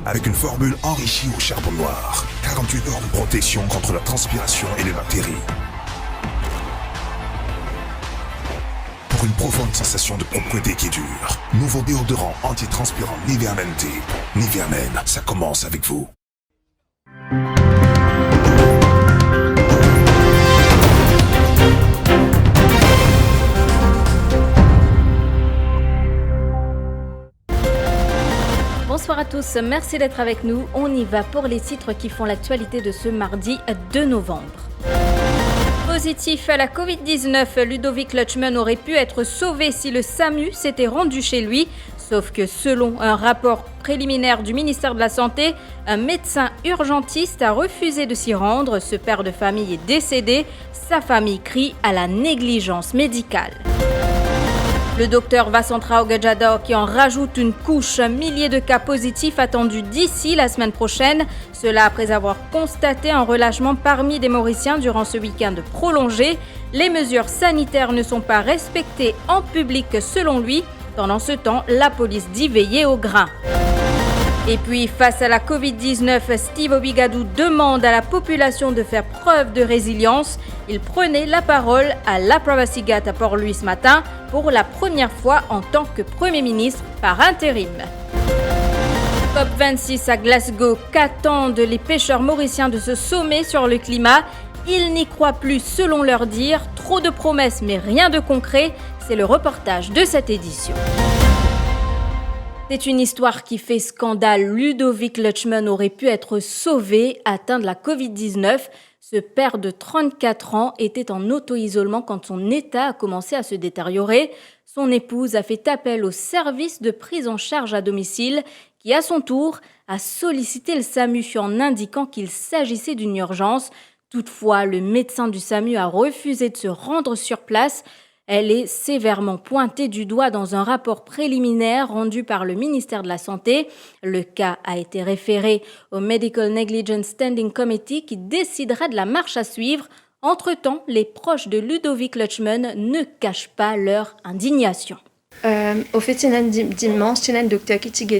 avec une formule enrichie au charbon noir. 48 heures de protection contre la transpiration et les bactéries. Pour une profonde sensation de propreté qui dure. Nouveau déodorant anti-transpirant Nivea Men Deep. Nivea Men, ça commence avec vous. Bonsoir à tous, merci d'être avec nous. On y va pour les titres qui font l'actualité de ce mardi 2 novembre. Positif à la Covid-19, Ludovic Lutschmann aurait pu être sauvé si le SAMU s'était rendu chez lui. Sauf que selon un rapport préliminaire du ministère de la Santé, un médecin urgentiste a refusé de s'y rendre. Ce père de famille est décédé. Sa famille crie à la négligence médicale. Le docteur Vasantrao Gajadhor qui en rajoute une couche, milliers de cas positifs attendus d'ici la semaine prochaine. Cela après avoir constaté un relâchement parmi des Mauriciens durant ce week-end prolongé. Les mesures sanitaires ne sont pas respectées en public selon lui. Pendant ce temps, la police dit veiller au grain. Et puis, face à la Covid-19, Steve Obigadou demande à la population de faire preuve de résilience. Il prenait la parole à la Privacy Gate à Port-Louis ce matin pour la première fois en tant que Premier ministre par intérim. COP26 à Glasgow, qu'attendent les pêcheurs mauriciens de ce sommet sur le climat? Ils n'y croient plus selon leur dire. Trop de promesses mais rien de concret. C'est le reportage de cette édition. C'est une histoire qui fait scandale. Ludovic Lutschmann aurait pu être sauvé, atteint de la Covid-19. Ce père de 34 ans était en auto-isolement quand son état a commencé à se détériorer. Son épouse a fait appel au service de prise en charge à domicile qui, à son tour, a sollicité le SAMU en indiquant qu'il s'agissait d'une urgence. Toutefois, le médecin du SAMU a refusé de se rendre sur place. Elle est sévèrement pointée du doigt dans un rapport préliminaire rendu par le ministère de la Santé. Le cas a été référé au Medical Negligence Standing Committee qui décidera de la marche à suivre. Entre-temps, les proches de Ludovic Lutschmann ne cachent pas leur indignation. Au fait, c'est un dimanche, c'est un docteur qui t'a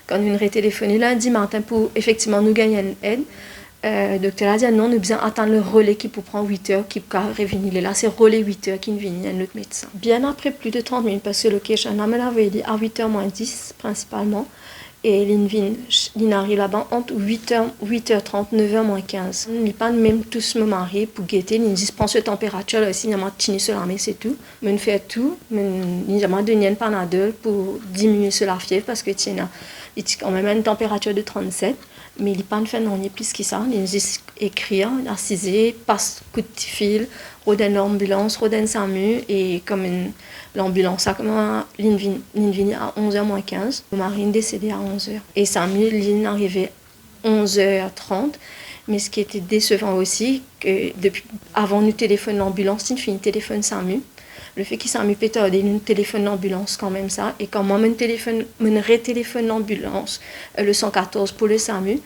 quand on a téléphoné lundi matin pour effectivement nous gagner une aide. Le docteur a dit non, nous avons besoin d'attendre le relais qui peut prendre 8 heures, qui peut revenir là. C'est le relais 8 heures qui vient notre médecin. Bien après plus de 30 minutes, parce que le location avait dit à 8h moins 10 principalement. Et il arrive là-bas entre 8h30, 9h moins 15. Il pas même tous me marier pour guetter. Il dit prends cette température là aussi, il m'a tenu sur la main, c'est tout. Mais on fait tout. Il m'a donné un panadol pour diminuer sur la fièvre parce que il a quand même une température de 37. Mais il n'a pas fait non plus que ça. Il a juste écrit, assisé, passe coup de fil, rodin l'ambulance, rodin SAMU. Et comme l'ambulance a commencé à 11h moins 15. Mon mari est décédé à 11h. Et SAMU, il est arrivé à 11h30. Mais ce qui était décevant aussi, que avant nous téléphoner l'ambulance, il finit téléphone SAMU. Le fait qu'il s'est pétardé, nous téléphone l'ambulance quand même ça. Et quand moi, je retéléphone l'ambulance, le 114 pour le SAMU,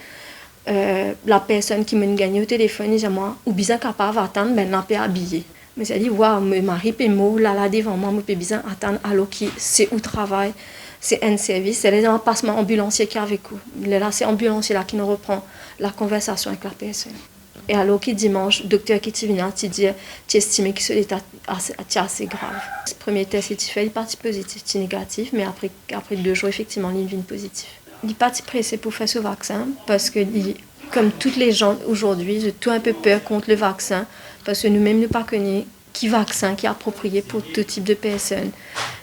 la personne qui m'a gagné au téléphone, il dit moi, ou bien capable d'attendre, ben, n'a pas habillé. Mais ça dit, waouh, mon mari peut mourir là devant moi, je peux bien attendre, alors que c'est où travail, c'est un service, c'est les passement ambulancier qui est avec vous. Là, c'est ambulancier là qui nous reprend la conversation avec la personne. Et alors que dimanche, le docteur qui est venu te dit tu estimes que l'état est assez grave. Le premier test est fait, il est parti positif, il est négatif, mais après 2 jours, effectivement, il est positif. Il est parti pressé pour faire ce vaccin parce que, comme tous les gens aujourd'hui, j'ai tout un peu peur contre le vaccin parce que nous-mêmes, nous ne pas connaissons qui vaccin qui est approprié pour tout type de personnes.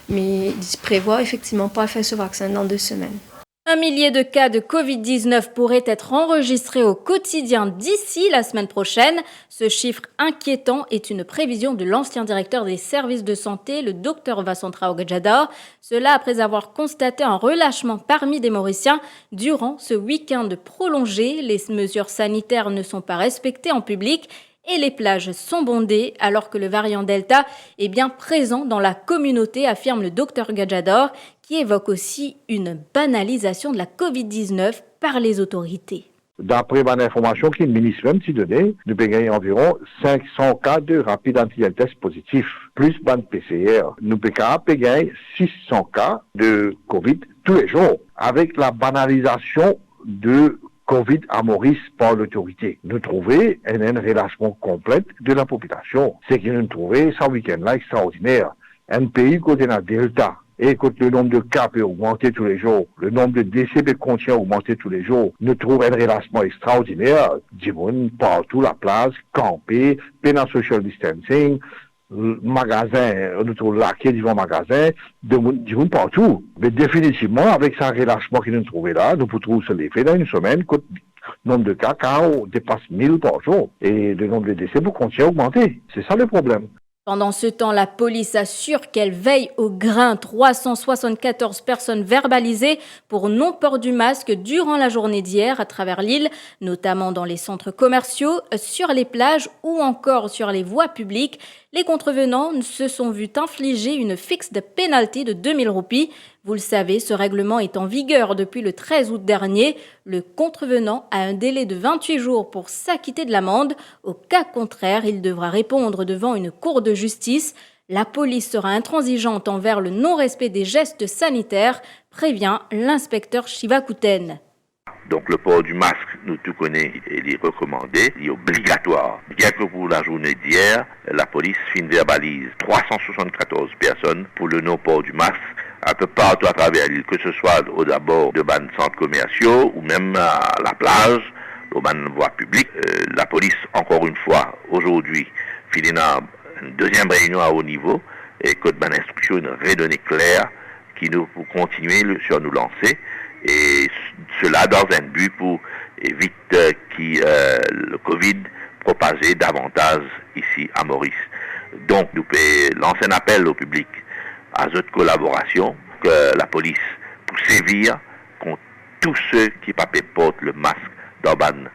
Mais il prévoit effectivement pas faire ce vaccin dans 2 semaines. 1 millier de cas de Covid-19 pourraient être enregistrés au quotidien d'ici la semaine prochaine. Ce chiffre inquiétant est une prévision de l'ancien directeur des services de santé, le docteur Vasantrao Gajadhor. Cela après avoir constaté un relâchement parmi des Mauriciens durant ce week-end prolongé. Les mesures sanitaires ne sont pas respectées en public et les plages sont bondées alors que le variant Delta est bien présent dans la communauté, affirme le docteur Gajadhor, qui évoque aussi une banalisation de la Covid-19 par les autorités. D'après mon information que le ministre même s'y donnait, nous avons gagné environ 500 cas de rapide antigen test positif, plus ban PCR. Nous avons gagné 600 cas de Covid tous les jours. Avec la banalisation de Covid à Maurice par l'autorité. Nous trouver un relâchement complet de la population. C'est que nous trouvons ce week-end-là extraordinaire. Un pays côté la Delta, et quand le nombre de cas peut augmenter tous les jours, le nombre de décès peut continuer à augmenter tous les jours, nous trouvons un relâchement extraordinaire. Du monde partout, la place, camper, pénal social distancing, magasin, nous trouvons laqué devant magasin, du monde partout. Mais définitivement, avec ce relâchement que nous trouvons là, nous pouvons trouver ce l'effet dans une semaine, quand le nombre de cas dépasse 1000 par jour. Et le nombre de décès peut continuer à augmenter. C'est ça le problème. Pendant ce temps, la police assure qu'elle veille au grain. 374 personnes verbalisées pour non-port du masque durant la journée d'hier à travers l'île, notamment dans les centres commerciaux, sur les plages ou encore sur les voies publiques. Les contrevenants se sont vus infliger une fixe de pénalité de 2000 roupies. Vous le savez, ce règlement est en vigueur depuis le 13 août dernier. Le contrevenant a un délai de 28 jours pour s'acquitter de l'amende. Au cas contraire, il devra répondre devant une cour de justice. La police sera intransigeante envers le non-respect des gestes sanitaires, prévient l'inspecteur Shivakuten. Donc le port du masque, nous tout connaissons, il est recommandé, il est obligatoire. Bien que pour la journée d'hier, la police verbalise 374 personnes pour le non-port du masque, un peu partout à travers l'île, que ce soit au d'abord de centres commerciaux ou même à la plage, aux voies publiques. La police, encore une fois, aujourd'hui, finit une deuxième réunion à haut niveau et que de instruction, une redonnée claire qui nous pour continuer sur nous lancer. Et cela dans un but pour éviter le Covid propagé davantage ici à Maurice. Donc nous pouvons lancer un appel au public à cette collaboration que la police pour sévir contre tous ceux qui portent le masque dans une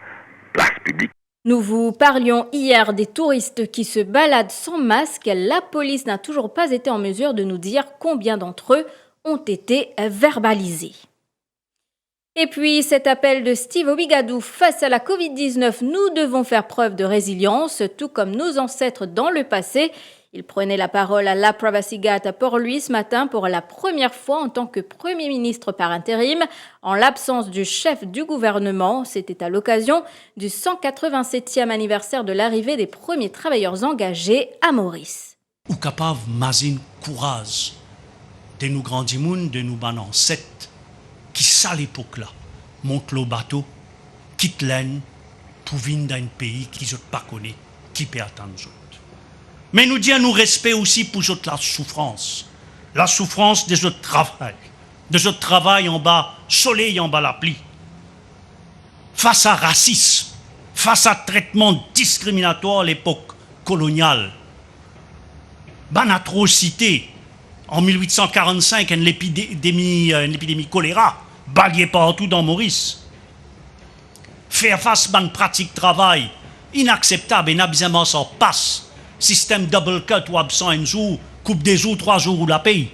place publique. Nous vous parlions hier des touristes qui se baladent sans masque. La police n'a toujours pas été en mesure de nous dire combien d'entre eux ont été verbalisés. Et puis, cet appel de Steve Ouigadou face à la Covid-19, nous devons faire preuve de résilience, tout comme nos ancêtres dans le passé. Il prenait la parole à La Pravasigat à Port-Louis ce matin pour la première fois en tant que Premier ministre par intérim, en l'absence du chef du gouvernement. C'était à l'occasion du 187e anniversaire de l'arrivée des premiers travailleurs engagés à Maurice. Ou capable mazine courage de nous grandimouns, de nous ban ancêtres, qui, à l'époque-là, monte le bateau, quitte l'aine, pour venir dans un pays qui ne pas connaît, qui peut attendre les autres. Mais nous disons nous respect aussi pour la souffrance de notre travail en bas, soleil en bas la pluie. Face à racisme, face à traitement discriminatoire à l'époque coloniale, ban atrocité, en 1845, une épidémie choléra, balayée partout dans Maurice. Faire face à une pratique de travail inacceptable et n'abusement sans passe. Système double cut ou absent un jour, coupe des jours, 3 jours ou la paye.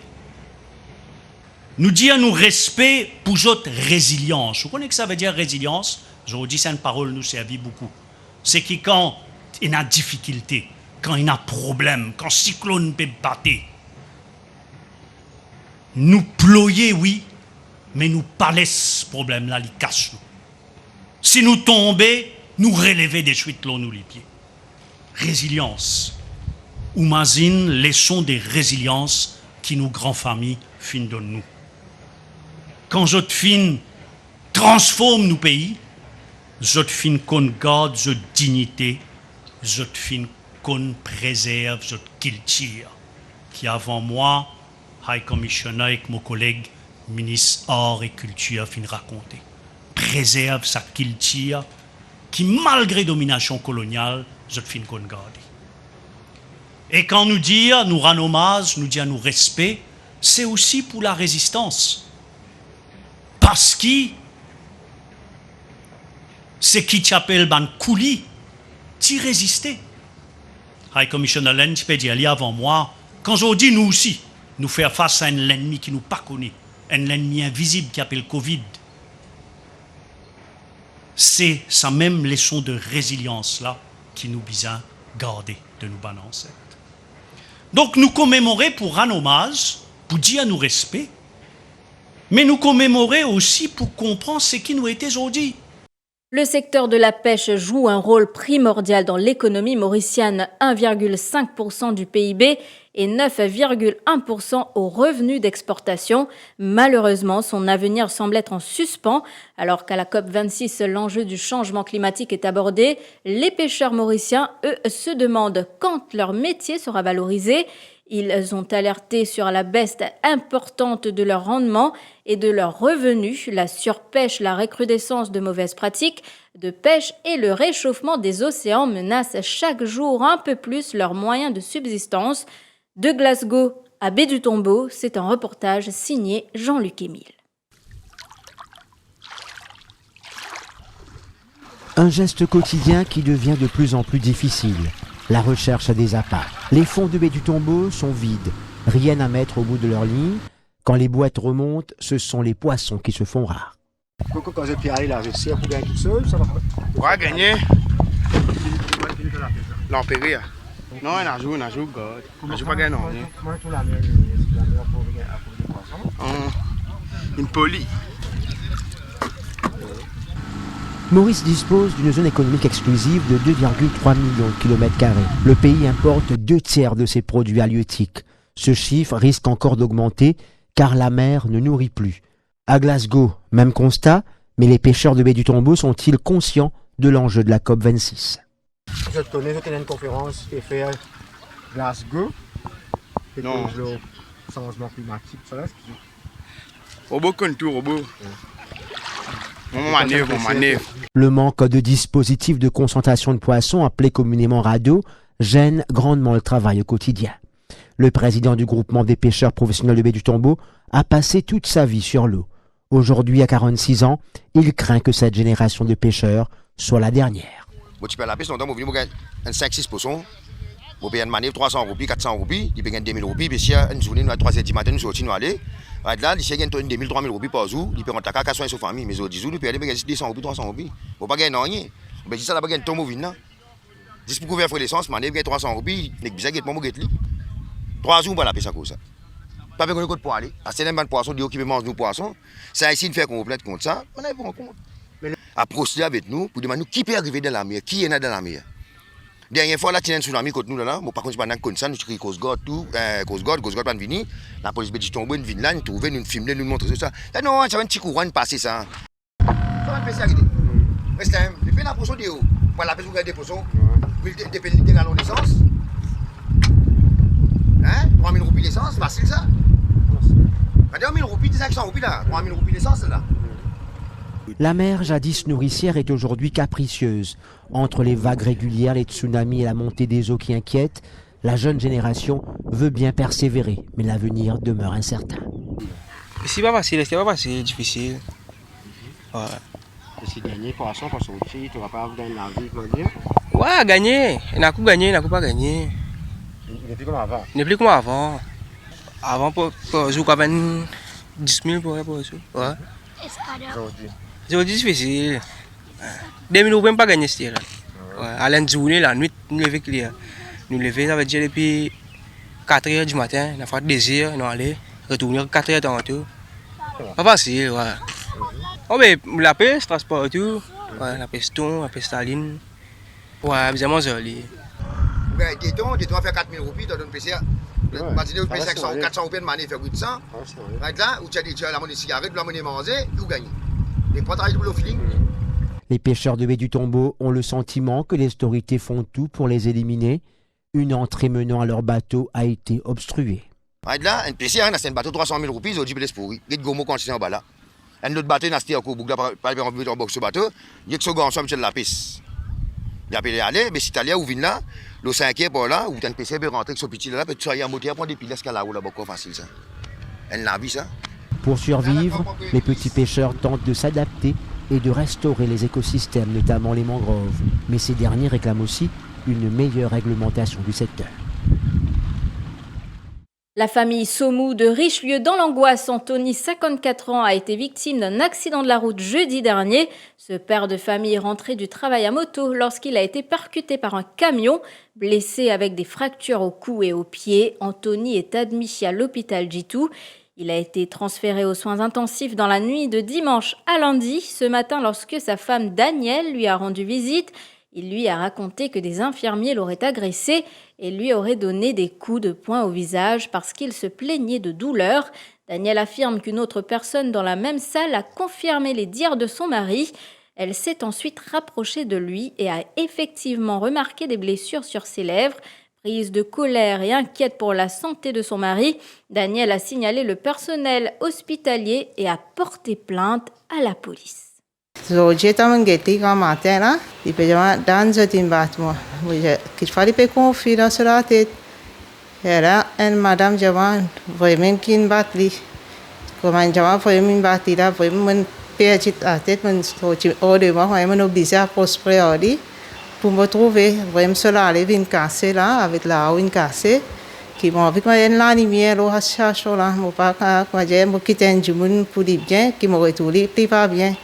Nous disons nous respect pour notre résilience. Vous connaissez que ça veut dire résilience? Je vous dis, c'est une parole nous servit beaucoup. C'est que quand il y a difficulté, quand il y a problème, quand le cyclone peut battre, nous ployer, oui, mais nous pas laisser ce problème-là, il cache nous. Si nous tombons, nous relever des chutes l'eau nous les pieds. Résilience. Ou imagine les sons des résiliences qui nous grandes familles fin de nous. Quand notre fin transforme nos pays, notre fin qu'on garde notre dignité, notre fin qu'on préserve notre culture, qui avant moi, High Commissioner avec mon collègue ministre Art et Culture fin raconter. Préserve sa culture qui, malgré domination coloniale, notre fin qu'on garde. Et quand nous dire, nous rend hommage, nous dire nous respect, c'est aussi pour la résistance. Parce que c'est qui t'appelle ban coulis, t'y résister. High Commissioner Len, tu peux dire, il y a avant moi, quand je dis nous aussi, nous faire face à un ennemi qui nous pas connaît, un ennemi invisible qui appelle Covid. C'est sa même leçon de résilience là qui nous besoin garder de nos bons ancêtres. Donc nous commémorer pour rendre hommage, pour dire nous respect, Mais nous commémorer aussi pour comprendre ce qui nous était aujourd'hui. Le secteur de la pêche joue un rôle primordial dans l'économie mauricienne, 1,5% du PIB et 9,1% aux revenus d'exportation. Malheureusement, son avenir semble être en suspens. Alors qu'à la COP26, l'enjeu du changement climatique est abordé, les pêcheurs mauriciens, eux, se demandent quand leur métier sera valorisé. Ils ont alerté sur la baisse importante de leur rendement et de leurs revenus, la surpêche, la recrudescence de mauvaises pratiques de pêche et le réchauffement des océans menacent chaque jour un peu plus leurs moyens de subsistance. De Glasgow à Baie du Tombeau, c'est un reportage signé Jean-Luc Émile. Un geste quotidien qui devient de plus en plus difficile. La recherche des appâts. Les fonds de Baie du Tombeau sont vides. Rien à mettre au bout de leur ligne. Quand les boîtes remontent, ce sont les poissons qui se font rares. Quand je peux aller là, je sais pour gagner tout seul, ça va pas. Pour gagner l'empéré. Non, on a joué, God. On a joué pas gagner, non. Comment tu la meilleure pour gagner des poissons? Une polie. Maurice dispose d'une zone économique exclusive de 2,3 millions de kilomètres carrés. Le pays importe 2/3 de ses produits halieutiques. Ce chiffre risque encore d'augmenter car la mer ne nourrit plus. À Glasgow, même constat, mais les pêcheurs de Baie du Tombeau sont-ils conscients de l'enjeu de la COP26? Je te connais, je tenais une conférence qui est faite à Glasgow. Et non. Le changement climatique, ça là. Robot contour, robot. Mon manœuvre. Le manque de dispositifs de concentration de poissons, appelé communément radeau, gêne grandement le travail au quotidien. Le président du groupement des pêcheurs professionnels de Baie du Tombeau a passé toute sa vie sur l'eau. Aujourd'hui, à 46 ans, il craint que cette génération de pêcheurs soit la dernière. Tu peux la pêche, on va 5-6%. On paye une manœuvre 300 roupies, 400 roupies, il paye 2000 roupies, puis si une journée, nous à 3h du matin, nous sortons, nous allons. Là, il y a 2000, 3000 roupies par jour, il peut rentrer à 400 sur famille, mais aujourd'hui, il peut aller 200 roupies, 300 roupies. On ne peut pas gagner rien. On peut dire ça, là, pas gagner tombe au vin. Juste pour couvrir les l'essence, manœuvre gagne 300 roupies, il n'y a pas de 3 jours, on va la pêche à cause ça. Pas besoin de côté pour aller. C'est un poisson qui peut manger nos poissons. Ça ici, il fait complète contre ça, on n'a pas en compte. À procéder avec nous pour demander qui peut arriver dans la mer, qui est dans la mer. Dernière fois, là, il y a un tsunami contre nous là. Par contre, pendant qu'on ça, nous crions Coast Guard, Coast Guard pas venir. La police Baie du Tombeau, une ville là, nous trouver, nous filmer, nous montrer ça. Là, non, ça va un petit courant de passer ça. Ça va passer arrêter. Reste un, depuis la poisson de haut. Voilà, la pêche des poissons. Puis dépendre des galons d'essence. Hein? 3000 roupies d'essence, facile ça. 1000 roupies, 500 roupies là. 3000 roupies d'essence là. La mer, jadis nourricière, est aujourd'hui capricieuse. Entre les vagues régulières, les tsunamis et la montée des eaux qui inquiètent, la jeune génération veut bien persévérer, mais l'avenir demeure incertain. C'est pas facile, difficile. Ouais. Si gagner poisson, parce que tu ne vas pas gagner la vie, comment dire? Ouais, gagner. Il n'a pas gagné. Il n'est plus comme avant. Il n'est plus comme avant. Avant, pour jouer à 10 000 pour ça. Ouais. Aujourd'hui, c'est difficile. 2000 euros, même pas gagner ce tir. À la journée, la nuit, nous levons clair. Nous levons, ça veut dire depuis 4h du matin, on a fait 2 heures, nous allons retourner 4h dans le tout. Pas facile, ouais. Oh, mais la pêche, transport et tout. Ouais, la pêche thon, la pêche saline. Ouais, bizarrement, joli. Des tons, on fait 4000 roupies, tu as donné PCR. Imaginez, vous payez 500, 400 roupies de manœuvre, fait 800. Là, où tu as la monnaie cigarette, la monnaie manger, vous gagnez. Les points de boulot feeling. Les pêcheurs de Baie du Tombeau ont le sentiment que les autorités font tout pour les éliminer. Une entrée menant à leur bateau a été obstruée. Là, un PCR, c'est un bateau de 300 000 roupies, ils ont dit que c'est pourri. Il y a des gomo quand c'est en bas là. Un autre bateau, c'est un coup, pas en box ce bateau. Il y a que ce gars ensemble, c'est de la piste. Il a pu aller, mais si tu allais où vient là, le 5e par là, où tu as un PCR, peut rentrer avec ce petit là, peut tu aller en moteur, prendre des piles, est-ce qu'il y a là où là-bas, quoi, facile ça. Elle l'a vu ça. Pour survivre, les petits pêcheurs tentent de s'adapter et de restaurer les écosystèmes, notamment les mangroves. Mais ces derniers réclament aussi une meilleure réglementation du secteur. La famille Saumou de Richelieu dans l'angoisse. Anthony, 54 ans, a été victime d'un accident de la route jeudi dernier. Ce père de famille est rentré du travail à moto lorsqu'il a été percuté par un camion. Blessé avec des fractures au cou et aux pieds, Anthony est admis à l'hôpital Jitou. Il a été transféré aux soins intensifs dans la nuit de dimanche à lundi. Ce matin, lorsque sa femme Danielle lui a rendu visite, il lui a raconté que des infirmiers l'auraient agressé et lui auraient donné des coups de poing au visage parce qu'il se plaignait de douleurs. Danielle affirme qu'une autre personne dans la même salle a confirmé les dires de son mari. Elle s'est ensuite rapprochée de lui et a effectivement remarqué des blessures sur ses lèvres. Prise de colère et inquiète pour la santé de son mari, Danielle a signalé le personnel hospitalier et a porté plainte à la police. Hoje estamos getting com a matéria e pediam dança de embaixo. Que fale pe confira será ter. Era en madame Javan, vraiment qui batli. Comment Javan foi min batira, foi min pejit até min sochi ode va foi min obisa pospreori. Pour me trouver, vraiment cela allait vin casser là avec la ouine cassée. Qui m'a vu quand elle la lumière au hachage là, mon papa quand j'ai me quitté un jumun pour bien, qui m'a retrouvé pas bien.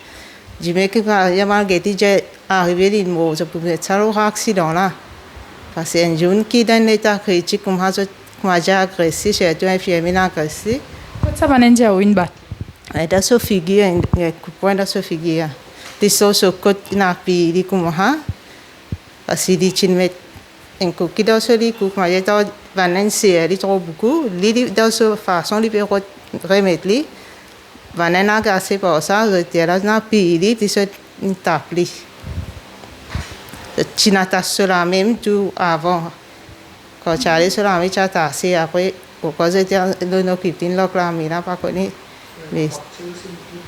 Je me dis que il y a malgré tout j'ai arrivé il m'a je pouvais ça au accident là. Parce que un jeune qui dans l'état critique comme j'ai agressé, j'ai été infirmier agressé. Ça va n'enja ou une bat. Et dans ce figure, un point dans ce figure. Des choses au côté n'a pas comme ça. Parce que dit tu mets un coup qui dans ce lit, coup moi j'ai dans Valencia, il trop beaucoup. Lui dans ce façon il peut remettre lui. Vanena agressé par ça, retire n'a pas il se tape lui. Tu n'as pas cela même tout avant. Quand tu allais cela mais tu as tassé après. Pourquoi j'étais dans nos kitines là là mais n'a pas connu. Mais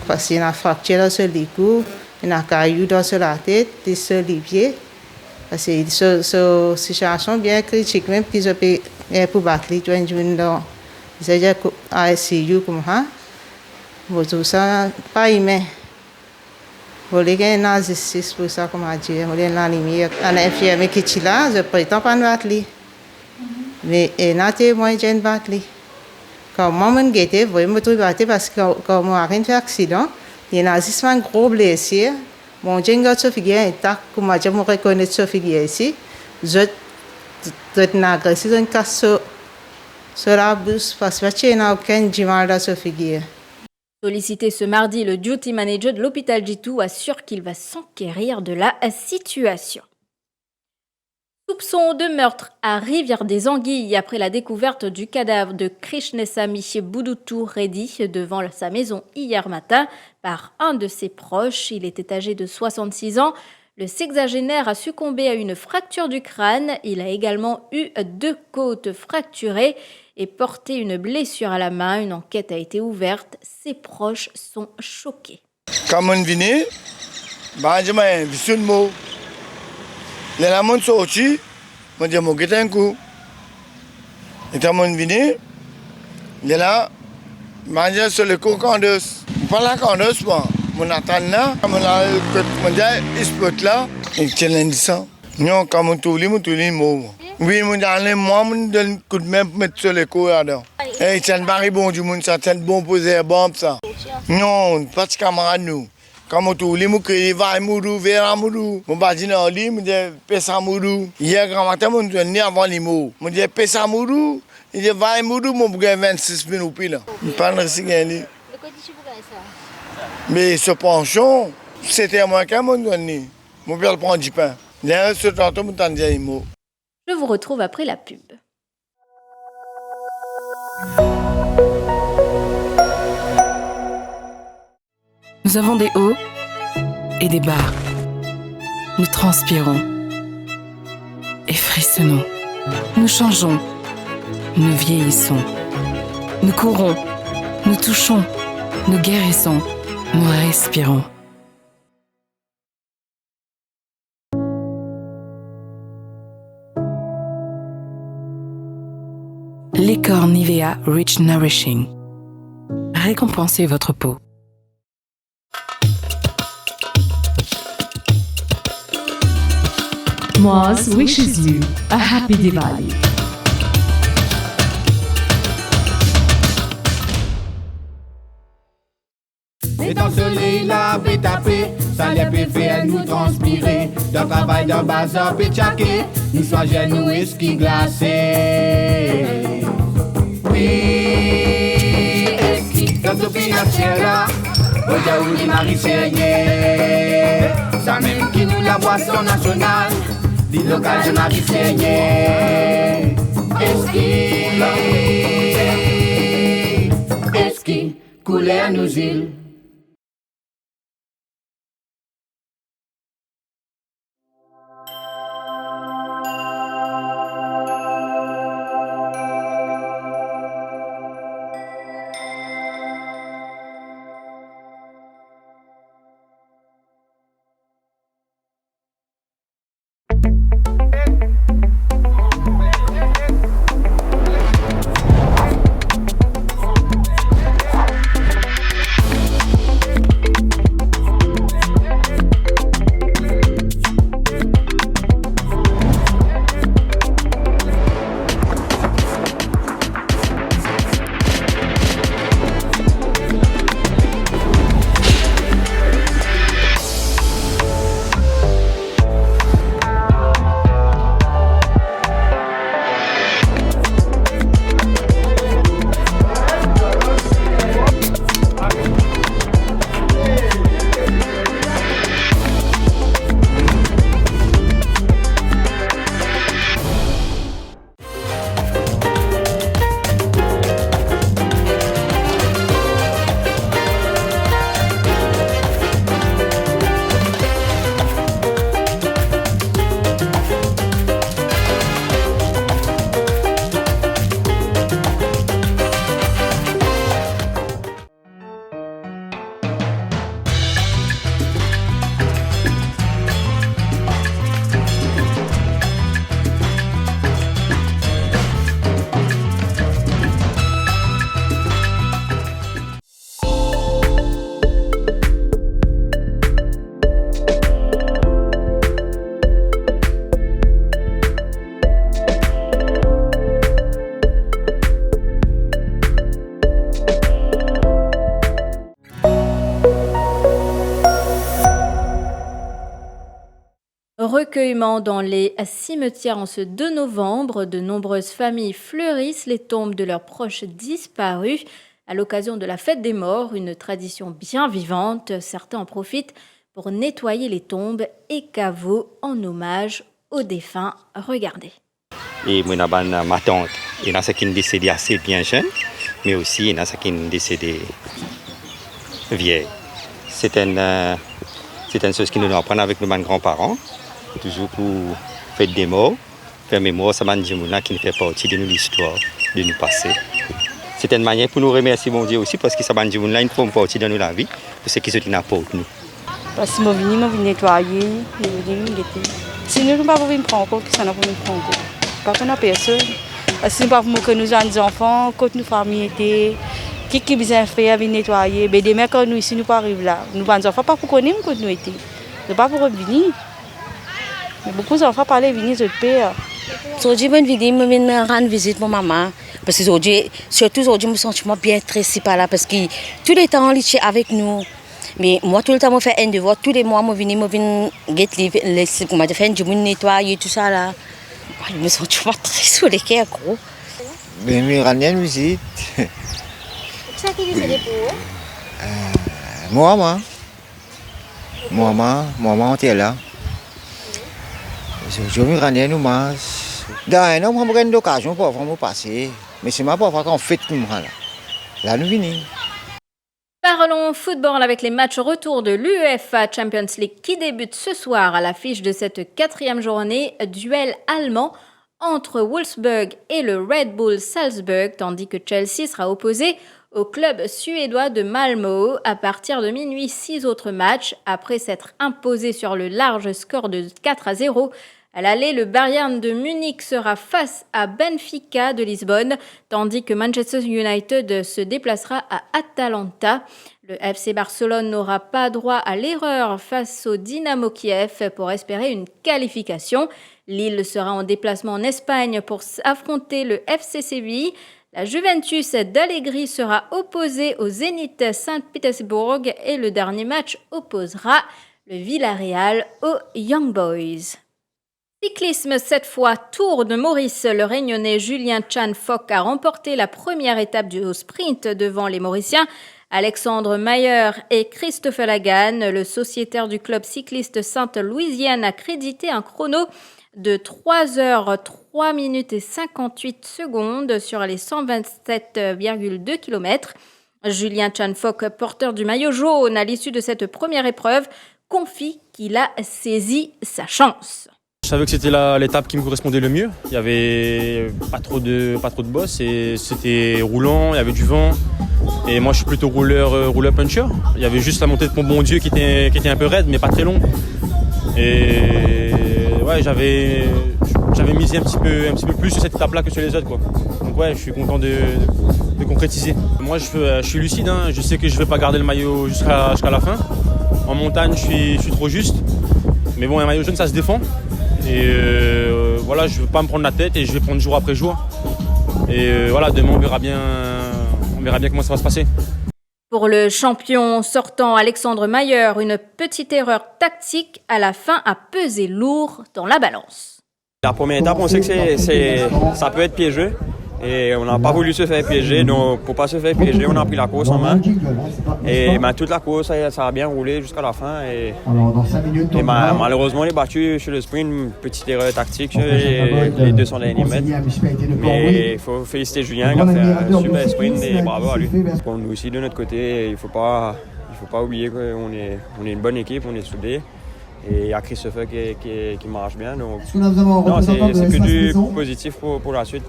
parce qu'il a fracturé dans ce lit, il a caillou dans la tête, dans ce lit. Parce que cette situation bien critique, même qu'ils ont pu pour battre les joints dans c'est-à-dire à ICU comme ça. Tout ça, pas humain. Vous voulez gagner la justice pour ça, comme on dit, vous voulez la lumière. Un infirmier qui est là, je prétends pas battre lui. Mais il n'a pas moi de battre lui. Quand moi, je me suis vraiment battu parce que quand moi, j'ai fait un accident, il y a un gros blessure. Mon Dieu, je suis intact, comme je me reconnais ce figure ici. Je suis agressé, je casse sur la bouche parce que je n'ai aucun mal dans ce figure. Sollicité ce mardi, le duty manager de l'hôpital Jitu assure qu'il va s'enquérir de la situation. Soupçon de meurtre à Rivière-des-Anguilles après la découverte du cadavre de Krishnasamy Boudoutou Reddy devant sa maison hier matin par un de ses proches. Il était âgé de 66 ans. Le sexagénaire a succombé à une fracture du crâne. Il a également eu 2 côtes fracturées et porté une blessure à la main. Une enquête a été ouverte. Ses proches sont choqués. Quand on vient, je me suis dit, les gens sont sortis, je me suis dit, un coup. Et quand on vient, les gens mangent sur le cocandos. Pas la candos, mon attend là, mon dit, spot là, et challenge ça. Non, quand on tourne, oui, mon dernier moi, je donne un coup de main pour mettre sur le coup là-dedans. Et c'est un baril bon du monde, c'est un bon posé bombe ça. Non, pas de camarade nous. Quand on tourne, je crie, va mourou, verra mourou. Mon badine en lit, je dis, pesa mourou. Hier, grand matin, je me dis avant les mots. Je dis, pesa mourou. Il dit, va mourou, mon bouquet 26 minutes puis là. Je parle de ce qu'il y a. Mais ce penchant, c'était moi qui m'en donné. Mon père prend du pain. D'ailleurs, ce temps, je me dis les mots. Je vous retrouve après la pub. Nous avons des hauts et des bas. Nous transpirons et frissonnons. Nous changeons, nous vieillissons. Nous courons, nous touchons, nous guérissons, nous respirons. L'écor Nivea Rich Nourishing. Récompensez votre peau. Moz wishes you a happy Diwali. Et dans ce soleil-là, peut taper, ça les peut faire nous transpirer. Dans le travail d'un bazar, peut tchaquer, nous choisir nous whisky glacé. Oui, dans ce pays là, aujourd'hui Marie Seigneur, ça même qui nous la boisson nationale, dit local de Marie Seigneur. Est-ce qui coulait à nos îles? Recueillement dans les cimetières en ce 2 novembre, de nombreuses familles fleurissent les tombes de leurs proches disparus. À l'occasion de la fête des morts, une tradition bien vivante, certains en profitent pour nettoyer les tombes et caveaux en hommage aux défunts. Regardez. Et moi, ma tante, il y en a qui sont décédés assez bien jeunes, mais aussi il y en a qui sont décédés vieilles. C'est une chose qui nous apprend avec nos grands-parents, toujours pour faire des morts, faire mémoire, ça m'a dit qui fait partie de notre histoire, de nous passé. C'est une manière pour nous remercier mon Dieu aussi, parce que ça m'a dit une forme partie de notre vie, pour ce qui se apporte nous. Parce que je viens nettoyer, si nous ne pouvons pas prendre compte, ça n'a pas prendre compte. Pas qu'on a personne. Si nous ne pouvons pas nous des enfants, quand nos familles étaient, qui besoin de faire nettoyer, mais demain quand nous ici nous pas arriver là, nous pas enfants pas pour connaître quand nous étions, nous pas pour venir. Mais beaucoup d'enfants parlaient venir de père. Aujourd'hui, je viens rendre visite à ma maman. Parce que surtout aujourd'hui, je me sens bien stressée par là. Parce que tous les temps, elle est avec nous. Mais moi, tout le temps, je fais un devoir. Tous les mois, je viens faire nettoyer, tout ça là. Je me sens très sur les cœurs, gros. Mais je rends une visite. C'est qui décédé pour Maman, on était là. Je me rends une hommage. D'un an, on prend une occasion pour vraiment passer. Mais c'est ma part qu'on fait tout le monde là. Là, nous venons. Parlons football avec les matchs retour de l'UEFA Champions League qui débute ce soir à l'affiche de cette 4e journée. Duel allemand entre Wolfsburg et le Red Bull Salzburg, tandis que Chelsea sera opposé au club suédois de Malmö. À partir de minuit, 6 autres matchs. Après s'être imposé sur le large score de 4-0, à l'aller, le Bayern de Munich sera face à Benfica de Lisbonne, tandis que Manchester United se déplacera à Atalanta. Le FC Barcelone n'aura pas droit à l'erreur face au Dynamo Kiev pour espérer une qualification. Lille sera en déplacement en Espagne pour affronter le FC Séville. La Juventus d'Allegri sera opposée au Zénith Saint-Pétersbourg et le dernier match opposera le Villarreal aux Young Boys. Cyclisme, cette fois, Tour de Maurice. Le Réunionnais Julien Chan Fock a remporté la première étape du sprint devant les Mauriciens Alexandre Mayer et Christophe Lagan, le sociétaire du club cycliste Sainte-Louisienne, a crédité un chrono de 3 heures 3 minutes et 58 secondes sur les 127,2 km. Julien Chanfok, porteur du maillot jaune à l'issue de cette première épreuve, confie qu'il a saisi sa chance. Je savais que c'était l'étape qui me correspondait le mieux. Il n'y avait pas trop de boss et c'était roulant, il y avait du vent. Et moi je suis plutôt rouleur puncher. Il y avait juste la montée de Pont-Bon-Dieu qui était un peu raide mais pas très long. Et ouais, j'avais misé un petit peu plus sur cette étape-là que sur les autres, quoi. Donc ouais, je suis content de concrétiser. Moi je suis lucide, hein. Je sais que je ne vais pas garder le maillot jusqu'à la fin. En montagne je suis trop juste. Mais bon, un maillot jaune ça se défend. Et voilà, je ne veux pas me prendre la tête et je vais prendre jour après jour. Et voilà, demain on verra bien comment ça va se passer. Pour le champion sortant Alexandre Mayer, une petite erreur tactique à la fin a pesé lourd dans la balance. La première étape, on sait que ça peut être piégeux. Et on n'a pas voulu se faire piéger, donc pour ne pas se faire piéger, on a pris la course en main. Et toute la course, ça a bien roulé jusqu'à la fin. Et malheureusement, on est battu sur le sprint, une petite erreur tactique sur les 200 derniers mètres. Mais il faut féliciter Julien, il a fait un super sprint et bravo à lui. Pour nous aussi, de notre côté, il ne faut pas oublier qu'on est une bonne équipe, on est soudés. Et il y a Christophe qui marche bien. Donc non, c'est que du positif pour la suite.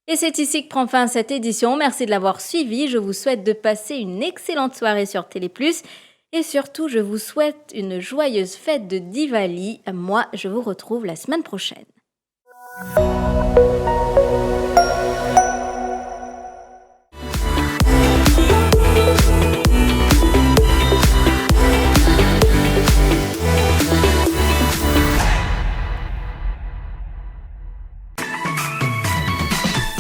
Et c'est ici que prend fin cette édition. Merci de l'avoir suivi. Je vous souhaite de passer une excellente soirée sur Télé+. Et surtout, je vous souhaite une joyeuse fête de Diwali. Moi, je vous retrouve la semaine prochaine.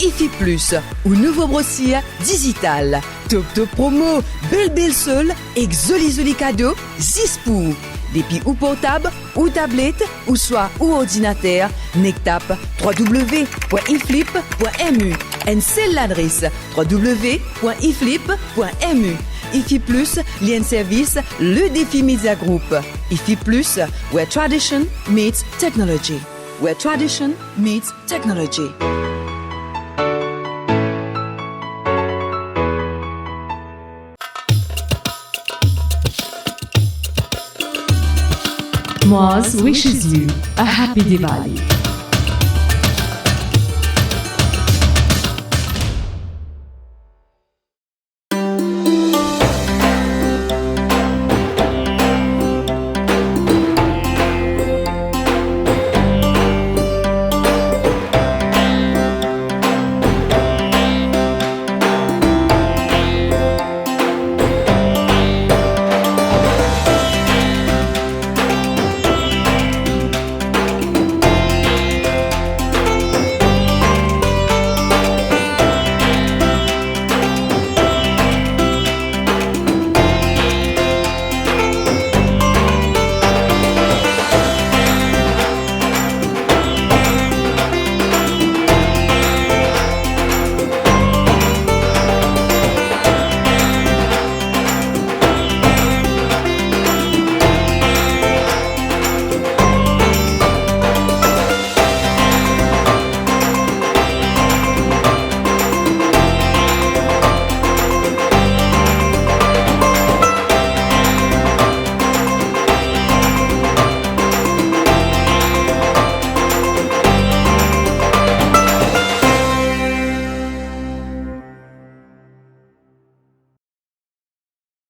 IFI Plus, ou nouveau brossier digital. Top promo, belle seul, exoli cadeau, 10 pour. Depuis ou portable, ou tablette, ou soit ou ordinateur, NECTAP, www.iflip.mu. Et c'est l'adresse www.iflip.mu. IFI Plus, lien service, le défi Media Group. IFI Plus, where tradition meets technology. Where tradition meets technology. Moz wishes you a happy Diwali.